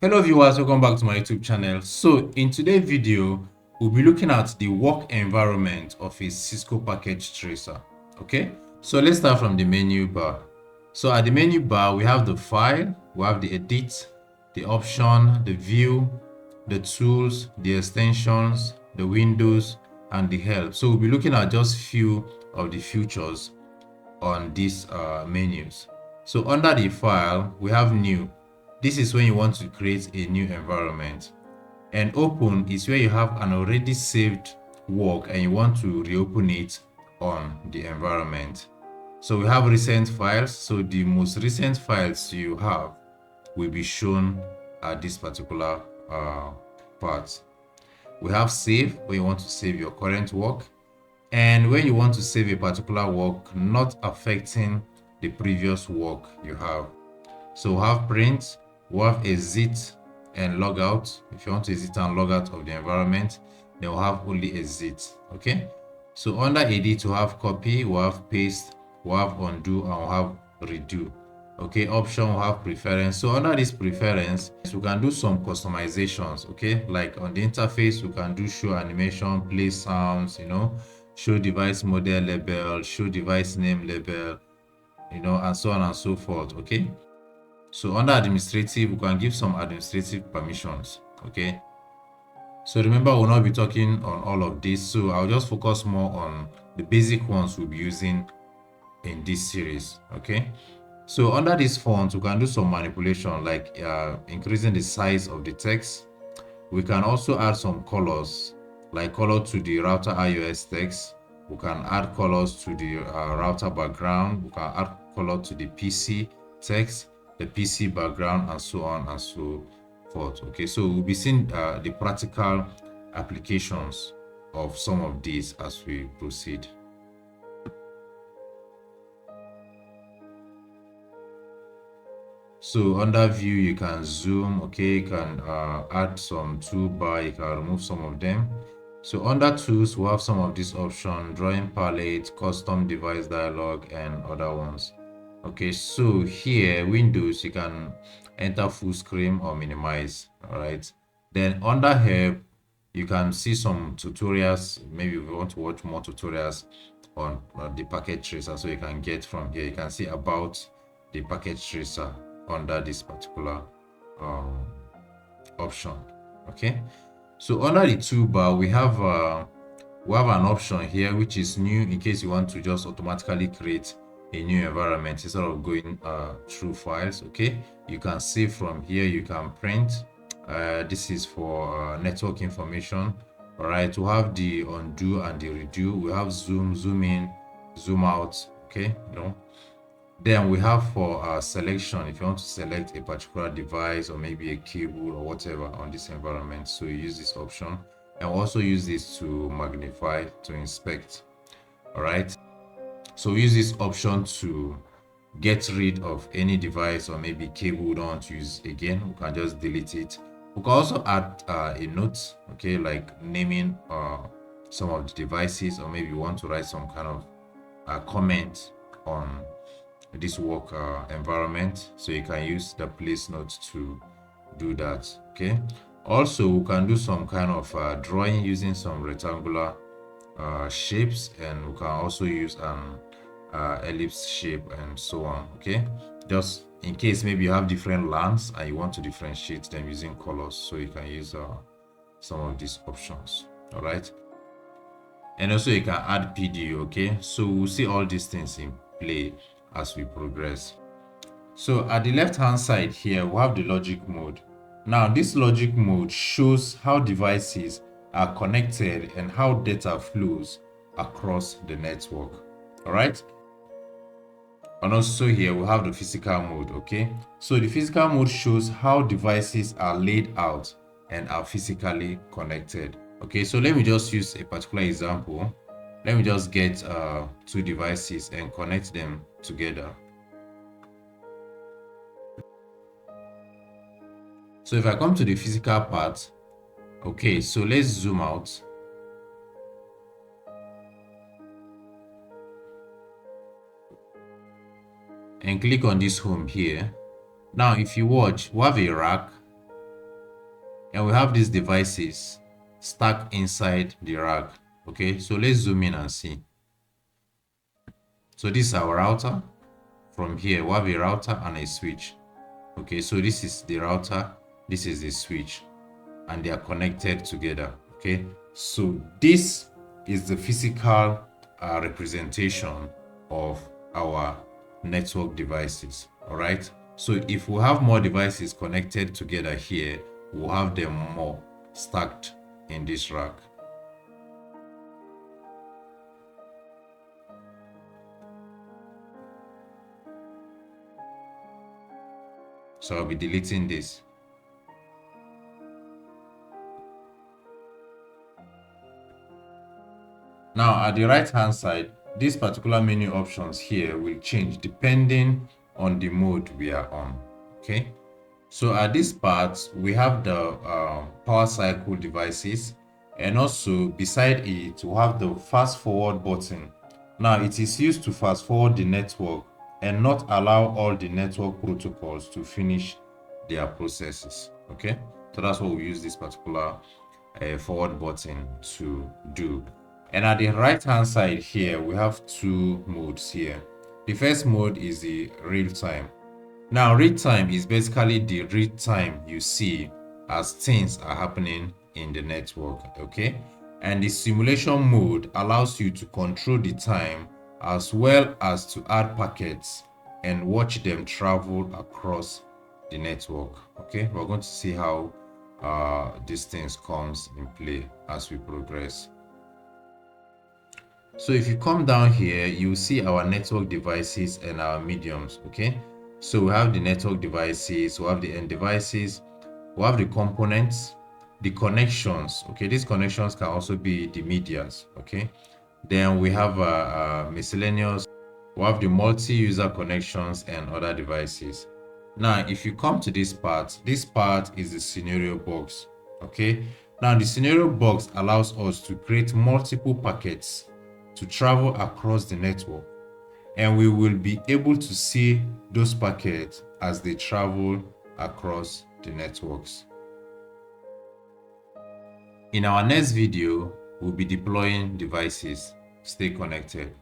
Hello viewers, welcome back to my YouTube channel. So in today's video, we'll be looking at the work environment of a Cisco package tracer. Okay, so let's start from the menu bar. So at the menu bar, we have the file, we have the edit, the option, the view, the tools, the extensions, the windows, and the help. So we'll be looking at just few of the features on these menus. So under the file, we have new. This is when you want to create a new environment. And open is where you have an already saved work and you want to reopen it on the environment. So we have recent files. So the most recent files you have will be shown at this particular part. We have save, where you want to save your current work. And when you want to save a particular work not affecting the previous work you have. So we have print, we have exit and logout. If you want to exit and log out of the environment, then we'll have only exit. Okay, so under edit we have copy, we have paste, we have undo, and we have redo. Okay, option we have preference. So under this preference, we can do some customizations. Okay, like on the interface we can do show animation, play sounds, show device model label, show device name label, and so on and so forth. Okay, so under administrative, we can give some administrative permissions. Okay, so remember, we'll not be talking on all of this, so I'll just focus more on the basic ones we'll be using in this series. Okay, so under this font, we can do some manipulation like increasing the size of the text. We can also add some colors, like color to the router iOS text. We can add colors to the router background. We can add color to the PC text, the PC background, and so on and so forth. Okay, so we'll be seeing the practical applications of some of these as we proceed. So under view, you can zoom. Okay, you can add some toolbar, you can remove some of them. So under tools, we have some of these options: drawing palette, custom device dialog, and other ones. Okay, so here Windows, you can enter full screen or minimize. All right, then under help, you can see some tutorials. Maybe if you want to watch more tutorials on the package tracer, so you can get from here. You can see about the package tracer under this particular option. Okay, so under the toolbar we have an option here which is new, in case you want to just automatically create a new environment instead of going through files. Okay, you can save from here, you can print. This is for network information. All right, to have the undo and the redo, we have zoom, zoom in, zoom out. Okay, then we have for selection, if you want to select a particular device or maybe a cable or whatever on this environment, so you use this option, and also use this to magnify, to inspect. All right, so we use this option to get rid of any device or maybe cable we don't want to use again. We can just delete it. We can also add a note, okay, like naming some of the devices, or maybe you want to write some kind of comment on this work environment, so you can use the place notes to do that. Okay, also we can do some kind of drawing using some rectangular shapes, and we can also use an ellipse shape and so on. Okay, just in case maybe you have different lands and you want to differentiate them using colors, so you can use some of these options. All right, and also you can add PD. Okay, so we'll see all these things in play as we progress. So at the left hand side here, we have the logic mode. Now this logic mode shows how devices are connected and how data flows across the network. All right, and also here we have the physical mode. Okay, so the physical mode shows how devices are laid out and are physically connected. Okay, so let me just use a particular example. Let me just get two devices and connect them together. So if I come to the physical part, okay, so let's zoom out. And click on this home here. Now, if you watch, we have a rack, and we have these devices stacked inside the rack. Okay, so let's zoom in and see. So this is our router. From here we have a router and a switch. Okay, so this is the router, this is the switch, and they are connected together. Okay, so this is the physical representation of our network devices. All right, so if we have more devices connected together here, we'll have them more stacked in this rack. So I'll be deleting this. Now at the right hand side, these particular menu options here will change depending on the mode we are on. Okay, so at this part we have the power cycle devices, and also beside it we have the fast forward button. Now it is used to fast forward the network and not allow all the network protocols to finish their processes. Okay, so that's what we use this particular forward button to do. And at the right hand side here we have two modes here. The first mode is the real time. Now real time is basically the real time you see as things are happening in the network. Okay, and the simulation mode allows you to control the time as well as to add packets and watch them travel across the network. Okay, we're going to see how these things comes in play as we progress. So if you come down here, you see our network devices and our mediums. Okay, so we have the network devices, we have the end devices, we have the components, the connections. Okay, these connections can also be the medias. Okay, then we have miscellaneous, we have the multi-user connections and other devices. Now if you come to this part is the scenario box. Okay, now the scenario box allows us to create multiple packets to travel across the network, and we will be able to see those packets as they travel across the networks. In our next video, we'll be deploying devices. Stay connected.